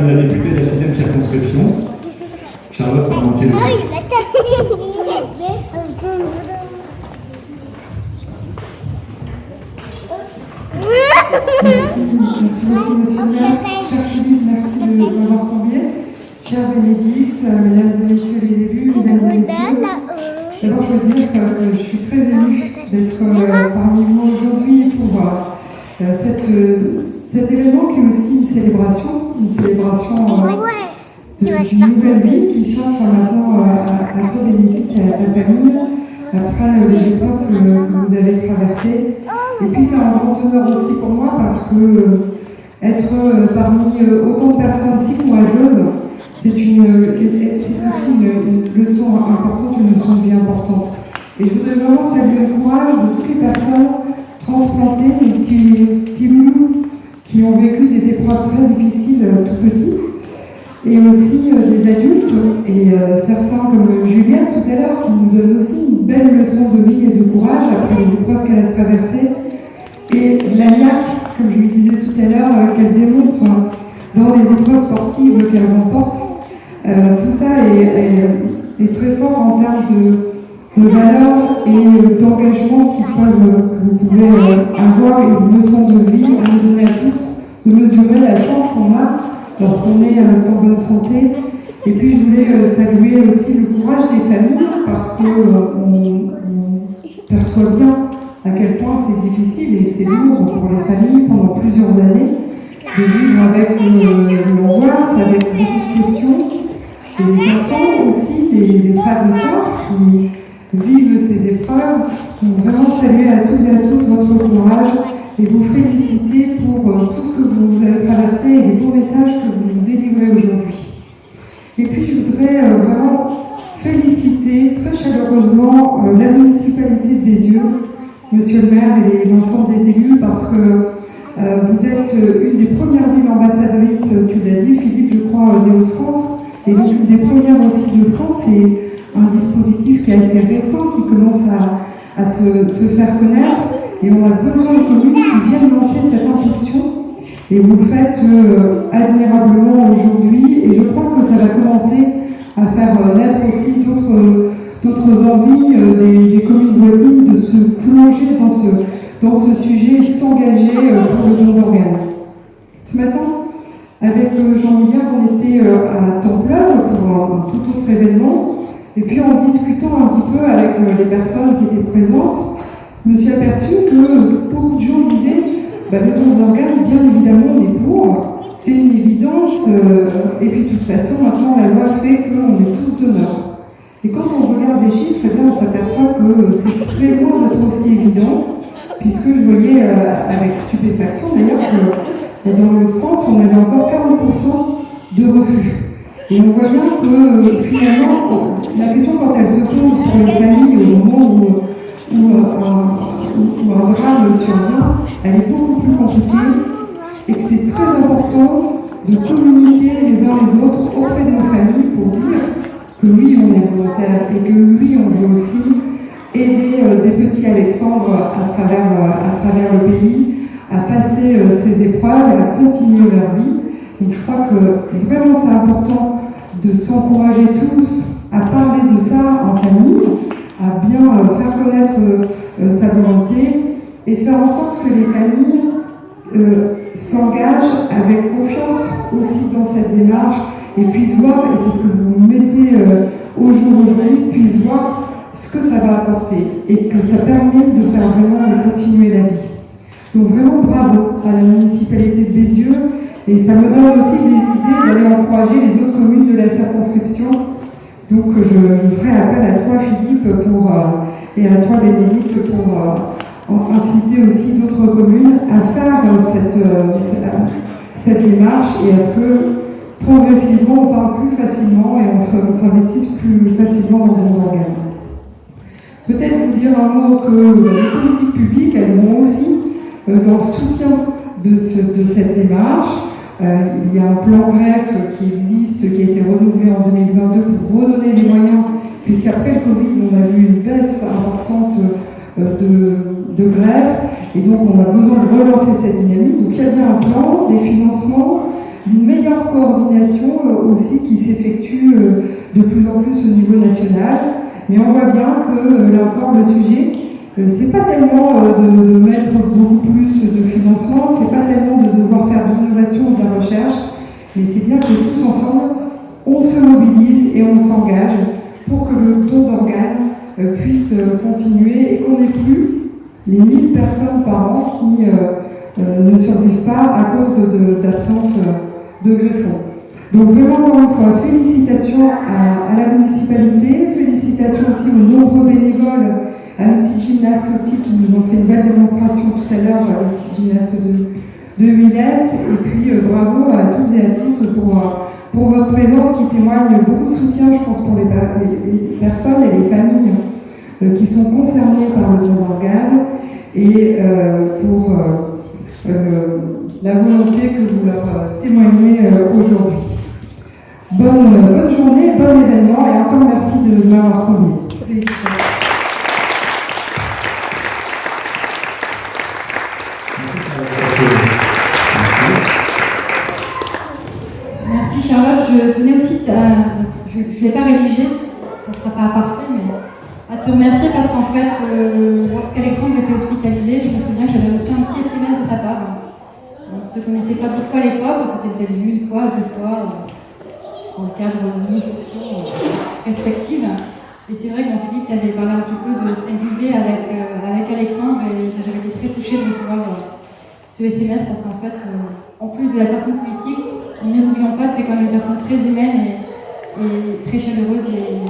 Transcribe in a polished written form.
Madame la députée de la 6e circonscription, Charlotte Parmentier-Leclerc. Merci beaucoup, monsieur le maire. Cher Philippe, merci de m'avoir convié. Cher Bénédicte, mesdames et messieurs les élus, mesdames et messieurs, d'abord je veux dire que je suis très émue d'être parmi vous aujourd'hui pour cet événement qui est aussi une célébration d'une nouvelle vie qui s'offre maintenant à toi Bénédicte et à ta famille après les épreuves que vous avez traversées. Et puis c'est un grand honneur aussi pour moi parce que être parmi autant de personnes si courageuses, c'est aussi une leçon importante, une leçon de vie importante. Et je voudrais vraiment saluer le courage de toutes les personnes transplantées, des petits loups qui ont vécu des épreuves très difficiles tout petits, et aussi des adultes, et certains comme Juliette tout à l'heure, qui nous donnent aussi une belle leçon de vie et de courage après les épreuves qu'elle a traversées, et la niaque, comme je lui disais tout à l'heure, qu'elle démontre dans les épreuves sportives qu'elle remporte. Tout ça est très fort en termes de valeurs et d'engagement que vous pouvez avoir, et une leçon de vie à nous donner à tous, de mesurer la chance qu'on a lorsqu'on est en bonne santé. Et puis je voulais saluer aussi le courage des familles, parce qu'on perçoit bien à quel point c'est difficile et c'est lourd pour les familles pendant plusieurs années de vivre avec l'angoisse, avec beaucoup de questions. Et les enfants aussi, les frères et sœurs qui vivent ces épreuves. Donc vraiment saluer à tous et à tous votre courage et vous féliciter pour tout ce que vous avez traversé et les beaux messages que vous nous délivrez aujourd'hui. Et puis je voudrais vraiment féliciter très chaleureusement la municipalité de Bézieux, monsieur le maire et l'ensemble des élus, parce que vous êtes une des premières villes ambassadrices, tu l'as dit Philippe, je crois, des Hauts-de-France, et donc une des premières aussi de France. C'est un dispositif qui est assez récent, qui commence à se faire connaître, et on a besoin de communes qui viennent lancer cette impulsion, et vous le faites admirablement aujourd'hui, et je crois que ça va commencer à faire naître aussi d'autres envies des communes voisines de se plonger dans ce sujet et de s'engager pour le don d'organes. Ce matin, avec Jean-Louis, on était à Templeuve pour un tout autre événement, et puis en discutant un petit peu avec les personnes qui étaient présentes, je me suis aperçue que beaucoup de gens disaient le don d'organes, bien évidemment, on est pour, c'est une évidence, et puis de toute façon, maintenant la loi fait qu'on est tous donneurs. Et quand on regarde les chiffres, eh bien, on s'aperçoit que c'est très loin d'être aussi évident, puisque je voyais avec stupéfaction d'ailleurs que dans le France, on avait encore 40% de refus. Et on voit bien que finalement, la question quand elle se pose pour les familles au moment où un drame survient, elle est beaucoup plus compliquée, et que c'est très important de communiquer les uns les autres auprès de nos familles pour dire que oui, on est volontaire et que oui, on veut aussi aider des petits Alexandres à travers le pays à passer ces épreuves et à continuer leur vie. Donc je crois que vraiment c'est important de s'encourager tous à parler de ça en famille, à bien faire connaître sa volonté et de faire en sorte que les familles s'engagent avec confiance aussi dans cette démarche et puissent voir, et c'est ce que vous mettez au jour aujourd'hui, puissent voir ce que ça va apporter et que ça permet de faire vraiment de continuer la vie. Donc vraiment bravo à la municipalité de Bézieux, et ça me donne aussi des idées d'aller encourager les autres communes de la circonscription. Donc je ferai appel à toi Philippe et à toi Bénédicte pour inciter aussi d'autres communes à faire cette démarche et à ce que progressivement on parle plus facilement et on s'investisse plus facilement dans le don d'organes. Peut-être vous dire un mot que les politiques publiques, elles vont aussi dans le soutien de cette démarche. Il y a un plan greffe qui existe, qui a été renouvelé en 2022 pour redonner les moyens, puisqu'après le Covid, on a vu une baisse importante de greffe, et donc on a besoin de relancer cette dynamique. Donc il y a bien un plan, des financements, une meilleure coordination aussi qui s'effectue de plus en plus au niveau national. Mais on voit bien que, là encore, le sujet, c'est pas tellement de mettre beaucoup plus de financement, c'est pas tellement de devoir faire d'innovation ou de la recherche, mais c'est bien que tous ensemble, on se mobilise et on s'engage pour que le don d'organes puisse continuer et qu'on n'ait plus les 1000 personnes par an qui ne survivent pas à cause d'absence de greffons. Donc vraiment, encore une fois, félicitations à la municipalité, félicitations aussi aux nombreux bénévoles, à nos petits gymnastes aussi qui nous ont fait une belle démonstration tout à l'heure, les petits gymnastes de Willems, et puis bravo à tous et à tous pour votre présence qui témoigne beaucoup de soutien, je pense, pour les personnes et les familles qui sont concernées par le don d'organes, et pour la volonté que vous leur témoignez aujourd'hui. Bonne journée, bon événement, et encore merci de m'avoir convié. Merci Charlotte. Je tenais aussi, je ne l'ai pas rédigé, ça ne sera pas parfait, mais à te remercier parce qu'en fait, lorsqu'Alexandre était hospitalisé, je me souviens que j'avais reçu un petit SMS de ta part. On ne se connaissait pas beaucoup à l'époque, on s'était peut-être vu une fois, deux fois, dans le cadre de nos fonctions respectives. Et c'est vrai qu'en Philippe, tu avais parlé un petit peu de ce qu'on vivait avec Alexandre, et j'avais été très touchée de recevoir ce SMS parce qu'en fait, en plus de la personne politique, ne l'oublions pas, tu es quand même une personne très humaine et très chaleureuse et